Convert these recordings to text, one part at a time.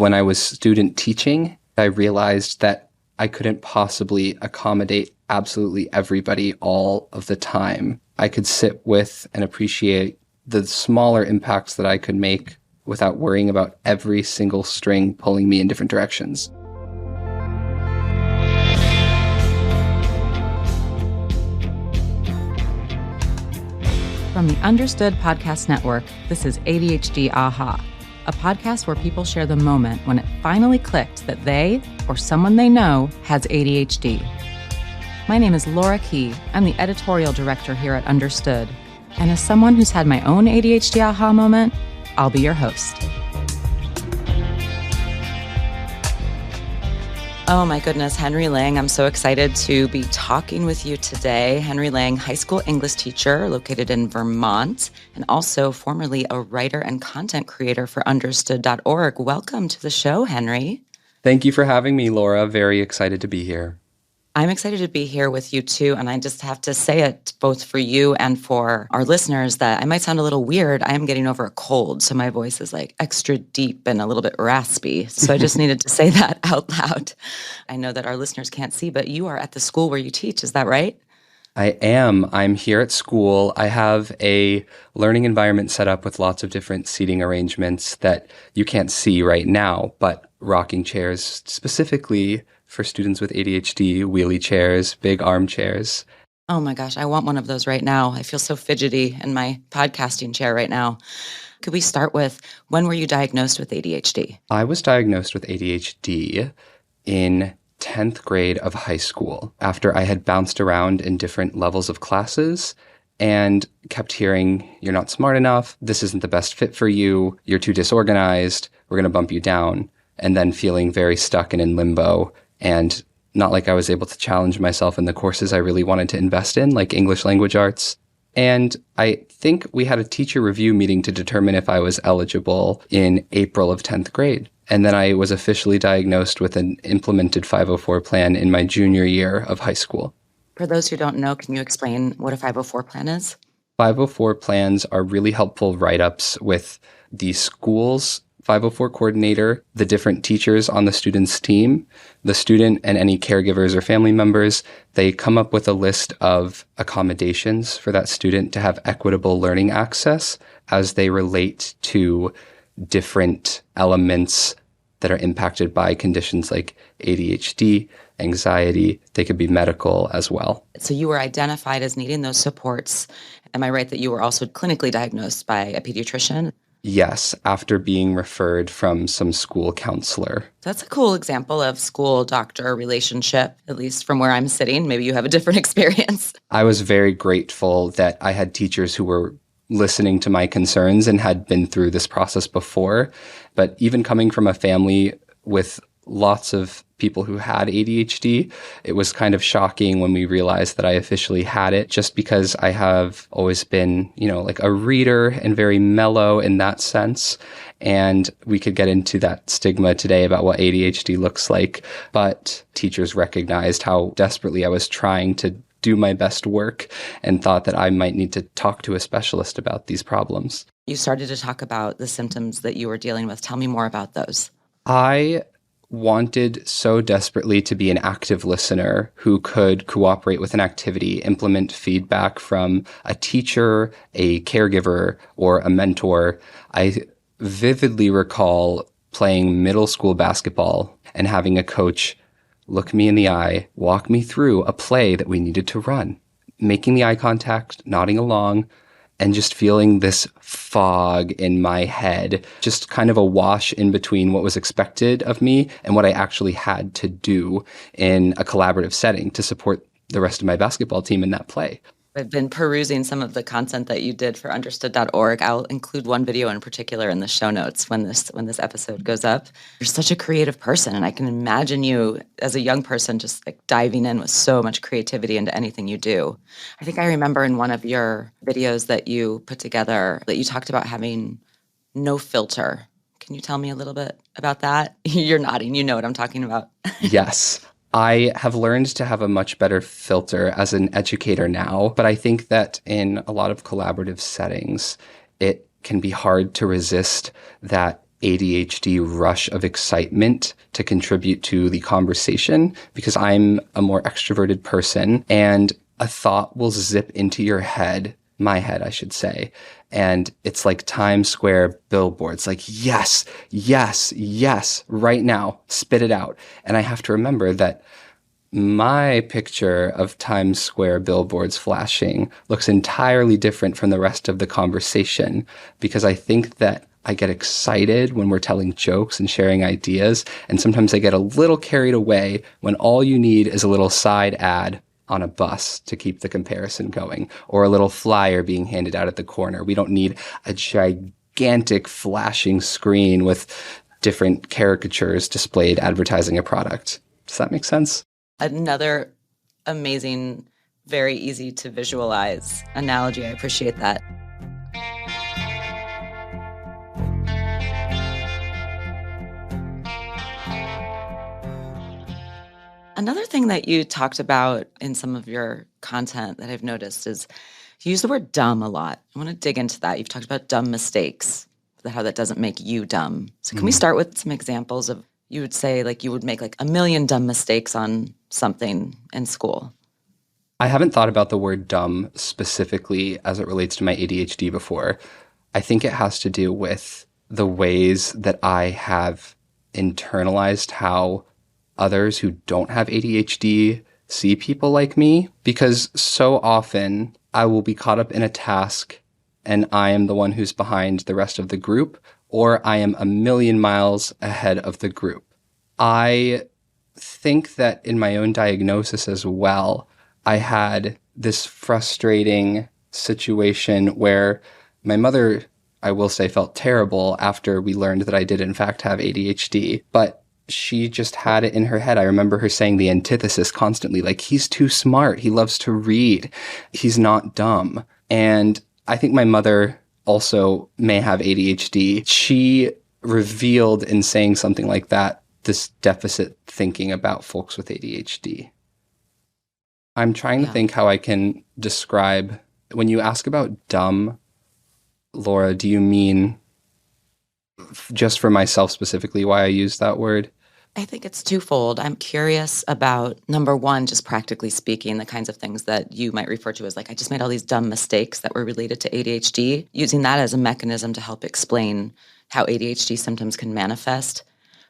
When I was student teaching, I realized that I couldn't possibly accommodate absolutely everybody all of the time. I could sit with and appreciate the smaller impacts that I could make without worrying about every single string pulling me in different directions. From the Understood Podcast Network, this is ADHD Aha, a podcast where people share the moment when it finally clicked that they, or someone they know, has ADHD. My name is Laura Key. I'm the editorial director here at Understood. And as someone who's had my own ADHD aha moment, I'll be your host. Oh my goodness, Henry Lang, I'm so excited to be talking with you today. Henry Lang, high school English teacher located in Vermont, and also formerly a writer and content creator for understood.org. Welcome to the show, Henry. Thank you for having me, Laura. Very excited to be here. I'm excited to be here with you too, and I just have to say it both for you and for our listeners that I might sound a little weird. I am getting over a cold, so my voice is like extra deep and a little bit raspy. So I just needed to say that out loud. I know that our listeners can't see, but you are at the school where you teach. Is that right? I am. I'm here at school. I have a learning environment set up with lots of different seating arrangements that you can't see right now, but rocking chairs specifically for students with ADHD, wheelie chairs, big armchairs. Oh my gosh, I want one of those right now. I feel so fidgety in my podcasting chair right now. Could we start with, when were you diagnosed with ADHD? I was diagnosed with ADHD in 10th grade of high school after I had bounced around in different levels of classes and kept hearing, "You're not smart enough, this isn't the best fit for you, you're too disorganized, we're going to bump you down," and then feeling very stuck and in limbo and not like I was able to challenge myself in the courses I really wanted to invest in, like English language arts. And I think we had a teacher review meeting to determine if I was eligible in April of 10th grade. And then I was officially diagnosed with an implemented 504 plan in my junior year of high school. For those who don't know, can you explain what a 504 plan is? 504 plans are really helpful write-ups with the school's 504 coordinator, the different teachers on the student's team, the student and any caregivers or family members. They come up with a list of accommodations for that student to have equitable learning access as they relate to different elements that are impacted by conditions like ADHD, anxiety. They could be medical as well. So you were identified as needing those supports. Am I right that you were also clinically diagnosed by a pediatrician? Yes, after being referred from some school counselor. That's a cool example of school-doctor relationship, at least from where I'm sitting. Maybe you have a different experience. I was very grateful that I had teachers who were listening to my concerns and had been through this process before. But even coming from a family with lots of people who had ADHD, it was kind of shocking when we realized that I officially had it, just because I have always been, like a reader and very mellow in that sense. And we could get into that stigma today about what ADHD looks like. But teachers recognized how desperately I was trying to do my best work and thought that I might need to talk to a specialist about these problems. You started to talk about the symptoms that you were dealing with. Tell me more about those. I wanted so desperately to be an active listener who could cooperate with an activity, implement feedback from a teacher, a caregiver, or a mentor. I vividly recall playing middle school basketball and having a coach look me in the eye, walk me through a play that we needed to run, making the eye contact, nodding along, and just feeling this fog in my head, just kind of a wash in between what was expected of me and what I actually had to do in a collaborative setting to support the rest of my basketball team in that play. I've been perusing some of the content that you did for understood.org. I'll include one video in particular in the show notes when this episode goes up. You're such a creative person, and I can imagine you as a young person just like diving in with so much creativity into anything you do. I think I remember in one of your videos that you put together that you talked about having no filter. Can you tell me a little bit about that? You're nodding. You know what I'm talking about. Yes. I have learned to have a much better filter as an educator now, but I think that in a lot of collaborative settings, it can be hard to resist that ADHD rush of excitement to contribute to the conversation because I'm a more extroverted person, and a thought will zip into your head, my head, I should say. And it's like Times Square billboards, like, yes, yes, yes, right now, spit it out. And I have to remember that my picture of Times Square billboards flashing looks entirely different from the rest of the conversation, because I think that I get excited when we're telling jokes and sharing ideas, and sometimes I get a little carried away when all you need is a little side ad on a bus to keep the comparison going, or a little flyer being handed out at the corner. We don't need a gigantic flashing screen with different caricatures displayed advertising a product. Does that make sense? Another amazing, very easy to visualize analogy. I appreciate that. Another thing that you talked about in some of your content that I've noticed is you use the word dumb a lot. I want to dig into that. You've talked about dumb mistakes, how that doesn't make you dumb. So can we start with some examples of, you would say, like, you would make like a million dumb mistakes on something in school? I haven't thought about the word dumb specifically as it relates to my ADHD before. I think it has to do with the ways that I have internalized how others who don't have ADHD see people like me, because so often I will be caught up in a task and I am the one who's behind the rest of the group, or I am a million miles ahead of the group. I think that in my own diagnosis as well, I had this frustrating situation where my mother, I will say, felt terrible after we learned that I did in fact have ADHD, but she just had it in her head. I remember her saying the antithesis constantly, like, he's too smart. He loves to read. He's not dumb. And I think my mother also may have ADHD. She revealed in saying something like that this deficit thinking about folks with ADHD. I'm trying to think how I can describe, when you ask about dumb, Laura, do you mean just for myself specifically why I use that word? I think it's twofold. I'm curious about, number one, just practically speaking, the kinds of things that you might refer to as, like, I just made all these dumb mistakes that were related to ADHD, using that as a mechanism to help explain how ADHD symptoms can manifest.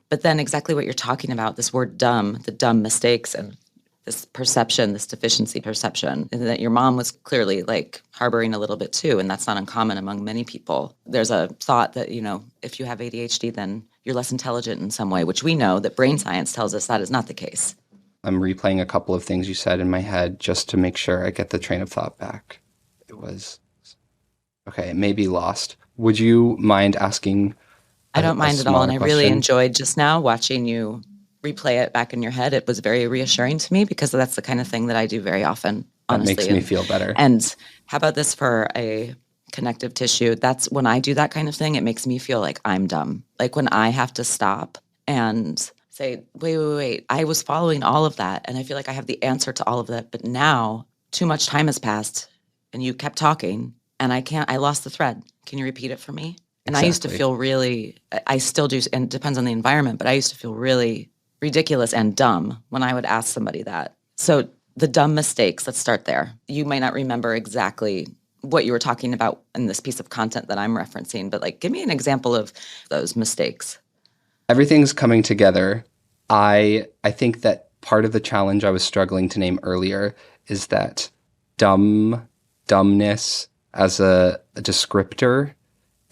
But then exactly what you're talking about, this word dumb, the dumb mistakes, and this perception, this deficiency perception, and that your mom was clearly like harboring a little bit too, and that's not uncommon among many people. There's a thought that, if you have ADHD, then you're less intelligent in some way, which we know that brain science tells us that is not the case. I'm replaying a couple of things you said in my head just to make sure I get the train of thought back. It was, okay, it may be lost. Would you mind asking I don't mind at all, and I really question? enjoyed just now watching you replay it back in your head. It was very reassuring to me, because that's the kind of thing that I do very often, honestly. That makes me feel better. And how about this for a connective tissue? That's when I do that kind of thing, it makes me feel like I'm dumb. Like when I have to stop and say, wait, I was following all of that, and I feel like I have the answer to all of that, but now too much time has passed, and you kept talking, and I lost the thread. Can you repeat it for me? And Exactly. I used to feel really, I still do, and it depends on the environment, but I used to feel really ridiculous and dumb when I would ask somebody that. So the dumb mistakes, let's start there. You might not remember exactly what you were talking about in this piece of content that I'm referencing, but like, give me an example of those mistakes. Everything's coming together. I think that part of the challenge I was struggling to name earlier is that dumbness as a descriptor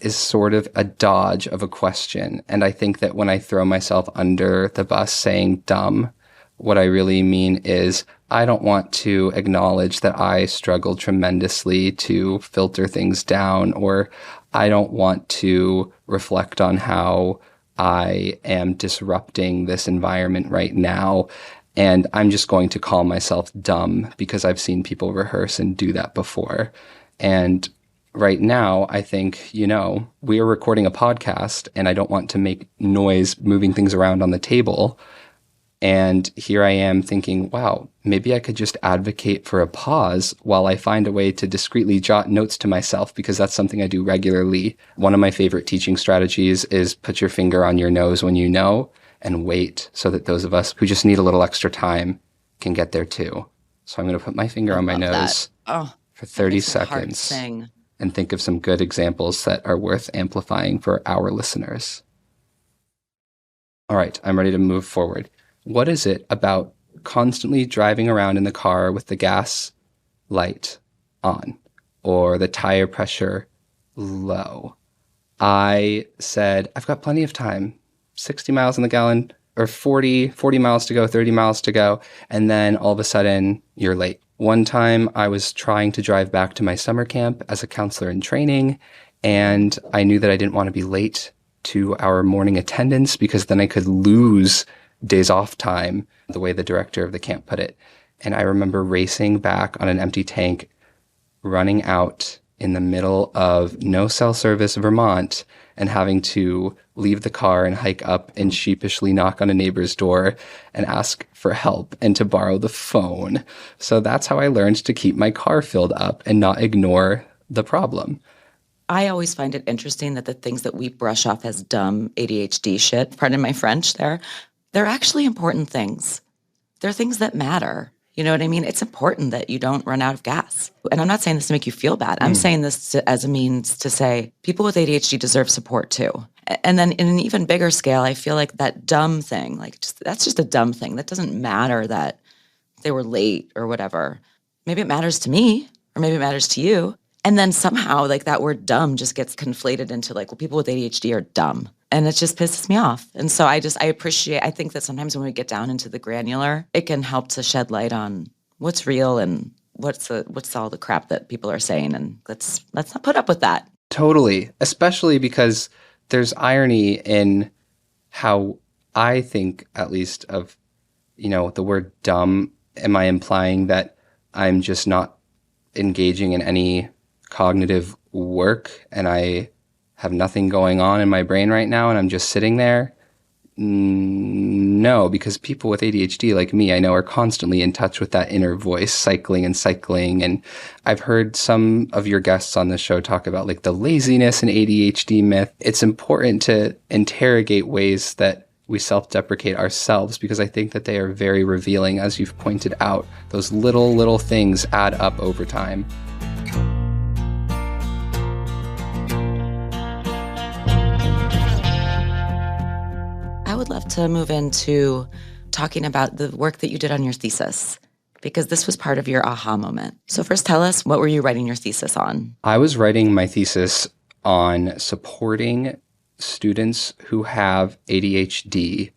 is sort of a dodge of a question. And I think that when I throw myself under the bus saying dumb, what I really mean is I don't want to acknowledge that I struggle tremendously to filter things down, or I don't want to reflect on how I am disrupting this environment right now. And I'm just going to call myself dumb because I've seen people rehearse and do that before. And right now, I think, we are recording a podcast and I don't want to make noise moving things around on the table. And here I am thinking, wow, maybe I could just advocate for a pause while I find a way to discreetly jot notes to myself, because that's something I do regularly. One of my favorite teaching strategies is put your finger on your nose when you know and wait, so that those of us who just need a little extra time can get there too. So I'm going to put my finger I on my love nose for 30 seconds sing. and think of some good examples that are worth amplifying for our listeners. All right, I'm ready to move forward. What is it about constantly driving around in the car with the gas light on or the tire pressure low? I said, I've got plenty of time, 60 miles on the gallon, or 40 miles to go, 30 miles to go. And then all of a sudden you're late. One time I was trying to drive back to my summer camp as a counselor in training, and I knew that I didn't want to be late to our morning attendance because then I could lose days off time, the way the director of the camp put it. And I remember racing back on an empty tank, running out in the middle of no cell service Vermont, and having to leave the car and hike up and sheepishly knock on a neighbor's door and ask for help and to borrow the phone. So that's how I learned to keep my car filled up and not ignore the problem. I always find it interesting that the things that we brush off as dumb ADHD shit, pardon my French there, they're actually important things. They're things that matter. You know what I mean? It's important that you don't run out of gas. And I'm not saying this to make you feel bad. I'm saying this as a means to say people with ADHD deserve support too. And then in an even bigger scale, I feel like that dumb thing, that's just a dumb thing. That doesn't matter that they were late or whatever. Maybe it matters to me, or maybe it matters to you. And then somehow that word dumb just gets conflated into well, people with ADHD are dumb. And it just pisses me off. And so I think that sometimes when we get down into the granular, it can help to shed light on what's real and what's all the crap that people are saying. And let's not put up with that. Totally. Especially because there's irony in how I think, at least, of, the word dumb. Am I implying that I'm just not engaging in any cognitive work and I have nothing going on in my brain right now and I'm just sitting there? No, because people with ADHD like me, I know, are constantly in touch with that inner voice, cycling. And I've heard some of your guests on the show talk about the laziness and ADHD myth. It's important to interrogate ways that we self-deprecate ourselves, because I think that they are very revealing. As you've pointed out, those little things add up over time. I would love to move into talking about the work that you did on your thesis, because this was part of your aha moment. So first, tell us, what were you writing your thesis on? I was writing my thesis on supporting students who have ADHD.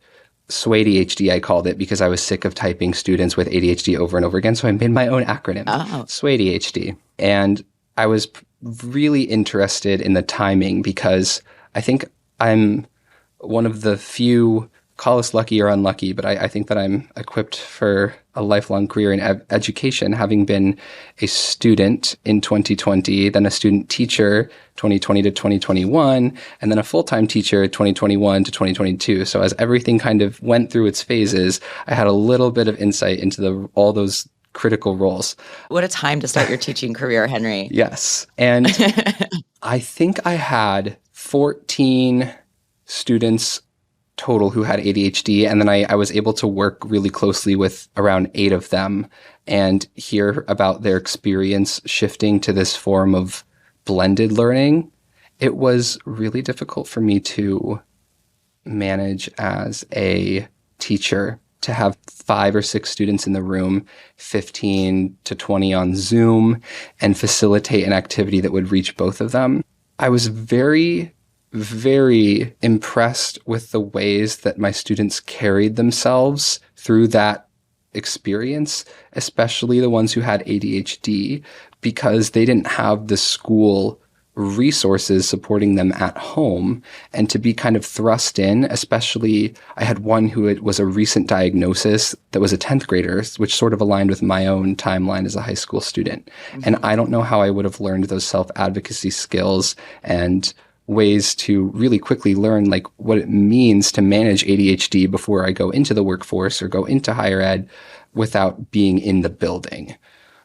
SWADHD, I called it, because I was sick of typing students with ADHD over and over again. So I made my own acronym, SWADHD. And I was really interested in the timing, because I think I'm one of the few, call us lucky or unlucky, but I think that I'm equipped for a lifelong career in education, having been a student in 2020, then a student teacher 2020 to 2021, and then a full-time teacher 2021 to 2022. So as everything kind of went through its phases, I had a little bit of insight into all those critical roles. What a time to start your teaching career, Henry. Yes. And I think I had 14 students total who had ADHD. And then I was able to work really closely with around 8 of them and hear about their experience shifting to this form of blended learning. It was really difficult for me to manage as a teacher, to have 5 or 6 students in the room, 15 to 20 on Zoom, and facilitate an activity that would reach both of them. I was very impressed with the ways that my students carried themselves through that experience, especially the ones who had ADHD, because they didn't have the school resources supporting them at home, and to be kind of thrust in, especially I had one who was a recent diagnosis that was a 10th grader, which sort of aligned with my own timeline as a high school student. Mm-hmm. And I don't know how I would have learned those self-advocacy skills and ways to really quickly learn like what it means to manage ADHD before I go into the workforce or go into higher ed without being in the building.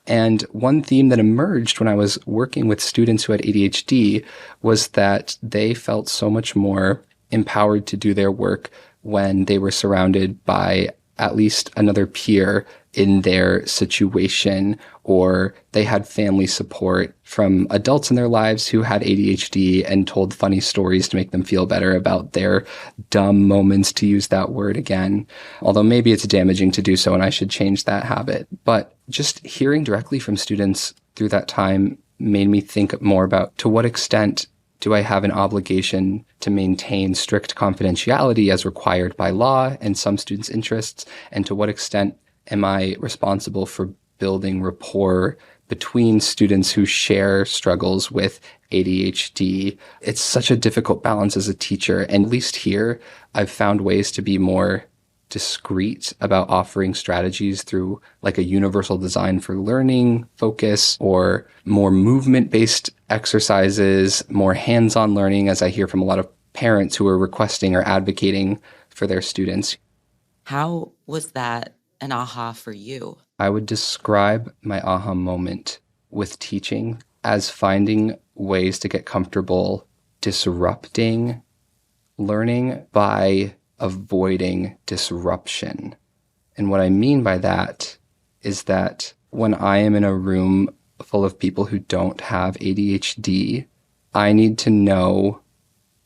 And one theme that emerged when I was working with students who had ADHD was that they felt so much more empowered to do their work when they were surrounded by at least another peer in their situation, or they had family support from adults in their lives who had ADHD and told funny stories to make them feel better about their dumb moments, to use that word again. Although maybe it's damaging to do so and I should change that habit. But just hearing directly from students through that time made me think more about to what extent do I have an obligation to maintain strict confidentiality as required by law and some students' interests? And to what extent am I responsible for building rapport between students who share struggles with ADHD? It's such a difficult balance as a teacher. And at least here, I've found ways to be more discreet about offering strategies through like a universal design for learning focus, or more movement-based exercises, more hands-on learning, as I hear from a lot of parents who are requesting or advocating for their students. How was that an aha for you? I would describe my aha moment with teaching as finding ways to get comfortable disrupting learning by avoiding disruption. And what I mean by that is that when I am in a room full of people who don't have ADHD, I need to know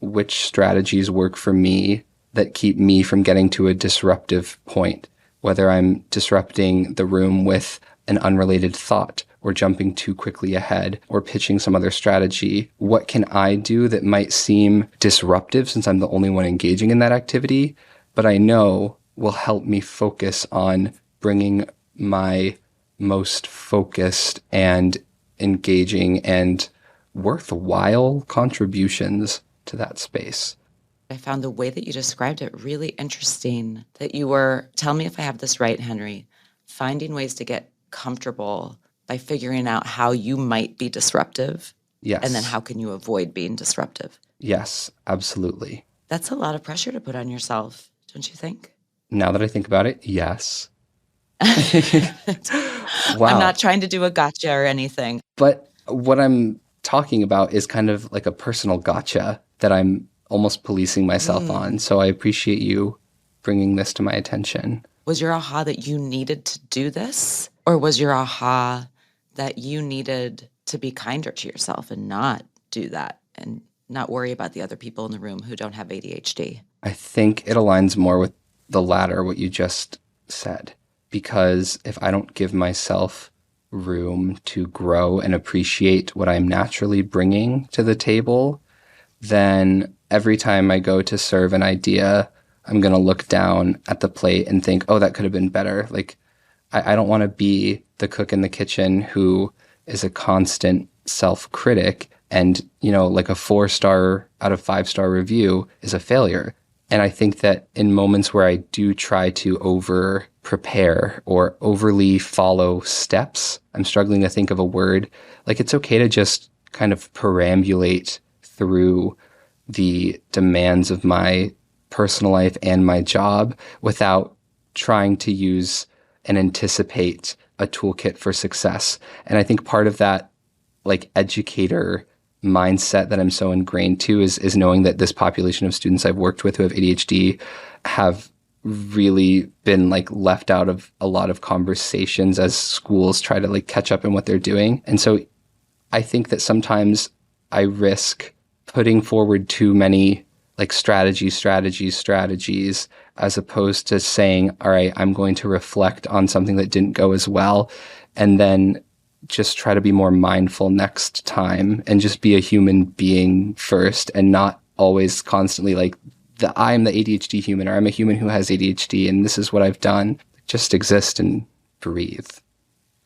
which strategies work for me that keep me from getting to a disruptive point, whether I'm disrupting the room with an unrelated thought or jumping too quickly ahead or pitching some other strategy. What can I do that might seem disruptive since I'm the only one engaging in that activity, but I know will help me focus on bringing my most focused and engaging and worthwhile contributions to that space. I found the way that you described it really interesting, that you were, tell me if I have this right, Henry, finding ways to get comfortable by figuring out how you might be disruptive. Yes. And then how can you avoid being disruptive? Yes, absolutely. That's a lot of pressure to put on yourself, don't you think? Now that I think about it, yes. Wow. I'm not trying to do a gotcha or anything. But what I'm talking about is kind of like a personal gotcha that I'm almost policing myself on. So I appreciate you bringing this to my attention. Was your aha that you needed to do this? Or was your aha that you needed to be kinder to yourself and not do that and not worry about the other people in the room who don't have ADHD? I think it aligns more with the latter, what you just said. Because if I don't give myself room to grow and appreciate what I'm naturally bringing to the table, then every time I go to serve an idea, I'm going to look down at the plate and think, oh, that could have been better. Like, I don't want to be the cook in the kitchen who is a constant self-critic and, you know, like a 4-star out of 5-star review is a failure. And I think that in moments where I do try to over prepare or overly follow steps, I'm struggling to think of a word, like it's okay to just kind of perambulate through the demands of my personal life and my job without trying to use and anticipate a toolkit for success. And I think part of that like educator mindset that I'm so ingrained to is knowing that this population of students I've worked with who have ADHD have really been like left out of a lot of conversations as schools try to like catch up in what they're doing. And so I think that sometimes I risk putting forward too many like strategies, as opposed to saying, all right, I'm going to reflect on something that didn't go as well, and then just try to be more mindful next time and just be a human being first and not always constantly like I'm the ADHD human, or I'm a human who has ADHD and this is what I've done. Just exist and breathe,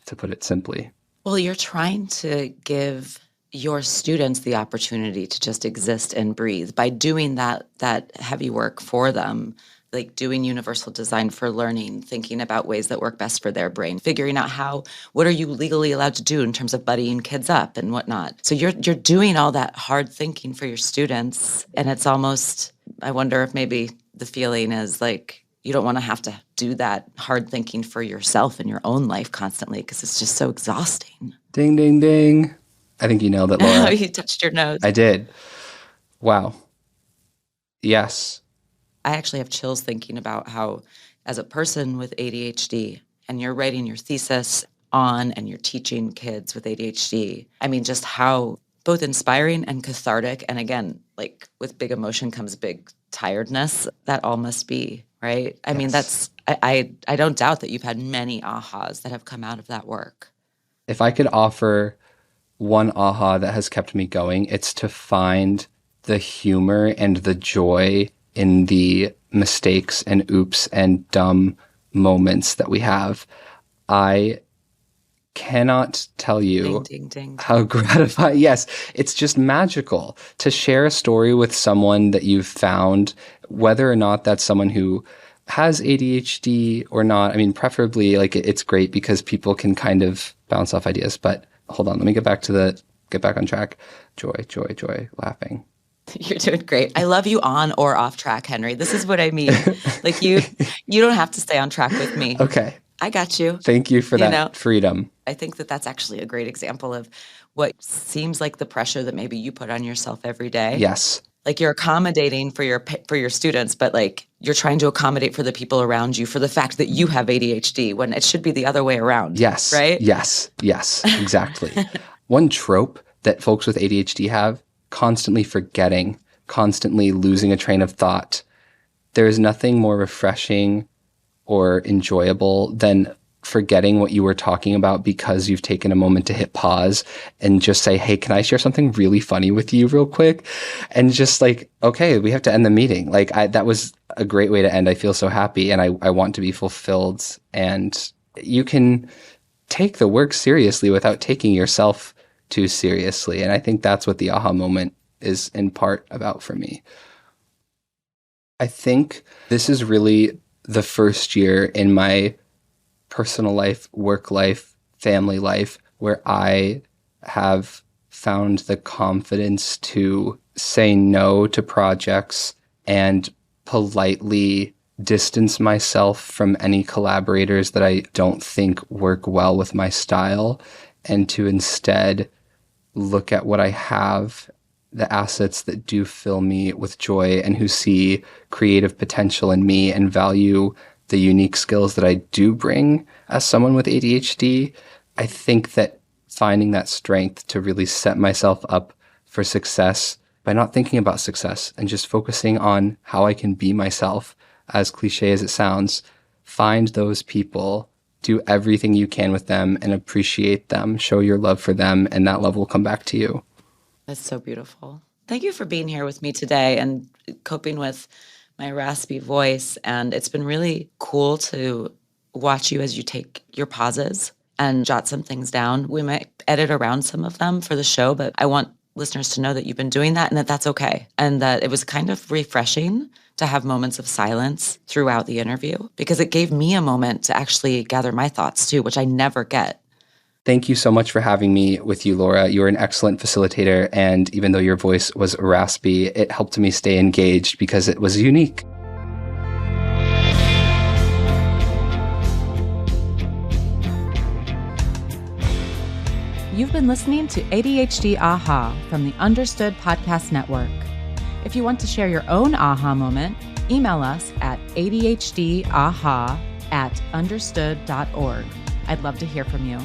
to put it simply. Well, you're trying to give your students the opportunity to just exist and breathe by doing that heavy work for them, like doing universal design for learning, thinking about ways that work best for their brain, figuring out what are you legally allowed to do in terms of buddying kids up and whatnot. So you're doing all that hard thinking for your students. And it's almost, I wonder if maybe the feeling is like, you don't want to have to do that hard thinking for yourself in your own life constantly because it's just so exhausting. Ding, ding, ding. I think you nailed it, Laura. You touched your nose. I did. Wow. Yes. I actually have chills thinking about how, as a person with ADHD, and you're writing your thesis on and you're teaching kids with ADHD, I mean, just how both inspiring and cathartic, and again, like with big emotion comes big tiredness, that all must be, right? I mean, I don't doubt that you've had many ahas that have come out of that work. If I could offer one aha that has kept me going, it's to find the humor and the joy in the mistakes and oops and dumb moments that we have. I cannot tell you ding, ding, ding. How gratifying. Yes, it's just magical to share a story with someone that you've found, whether or not that's someone who has ADHD or not. I mean, preferably, like, it's great because people can kind of bounce off ideas. But hold on, let me get back on track. Joy, joy, joy, laughing. You're doing great. I love you on or off track, Henry. This is what I mean. Like you don't have to stay on track with me. Okay. I got you. Thank you for that freedom. I think that that's actually a great example of what seems like the pressure that maybe you put on yourself every day. Yes. Like you're accommodating for your students, but like you're trying to accommodate for the people around you for the fact that you have ADHD when it should be the other way around. Yes. Right? Yes. Exactly. One trope that folks with ADHD have: constantly forgetting, constantly losing a train of thought. There is nothing more refreshing or enjoyable than forgetting what you were talking about because you've taken a moment to hit pause and just say, hey, can I share something really funny with you real quick? And just like, okay, we have to end the meeting. Like that was a great way to end. I feel so happy and I want to be fulfilled. And you can take the work seriously without taking yourself too seriously. And I think that's what the aha moment is in part about for me. I think this is really the first year in my personal life, work life, family life, where I have found the confidence to say no to projects and politely distance myself from any collaborators that I don't think work well with my style, and to instead look at what I have, the assets that do fill me with joy and who see creative potential in me and value the unique skills that I do bring as someone with ADHD. I think that finding that strength to really set myself up for success by not thinking about success and just focusing on how I can be myself, as cliche as it sounds, find those people, do everything you can with them and appreciate them, show your love for them, and that love will come back to you. That's so beautiful. Thank you for being here with me today and coping with my raspy voice. And it's been really cool to watch you as you take your pauses and jot some things down. We might edit around some of them for the show, but I want listeners to know that you've been doing that and that that's okay. And that it was kind of refreshing to have moments of silence throughout the interview because it gave me a moment to actually gather my thoughts too, which I never get. Thank you so much for having me with you, Laura. You were an excellent facilitator, and even though your voice was raspy, it helped me stay engaged because it was unique. You've been listening to ADHD Aha from the Understood Podcast Network. If you want to share your own aha moment, email us at adhdaha@understood.org. I'd love to hear from you.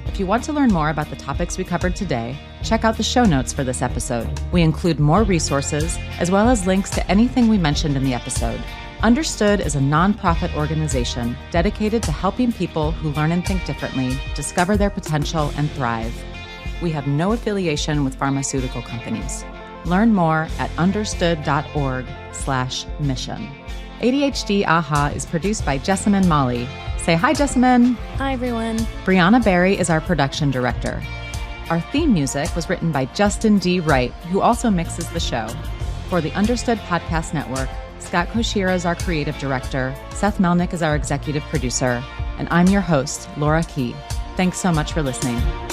If you want to learn more about the topics we covered today, check out the show notes for this episode. We include more resources as well as links to anything we mentioned in the episode. Understood is a nonprofit organization dedicated to helping people who learn and think differently discover their potential and thrive. We have no affiliation with pharmaceutical companies. Learn more at understood.org/mission. ADHD Aha is produced by Jessamine Molly. Say hi, Jessamine. Hi, everyone. Brianna Berry is our production director. Our theme music was written by Justin D. Wright, who also mixes the show. For the Understood Podcast Network, Scott Koshira is our creative director. Seth Melnick is our executive producer. And I'm your host, Laura Key. Thanks so much for listening.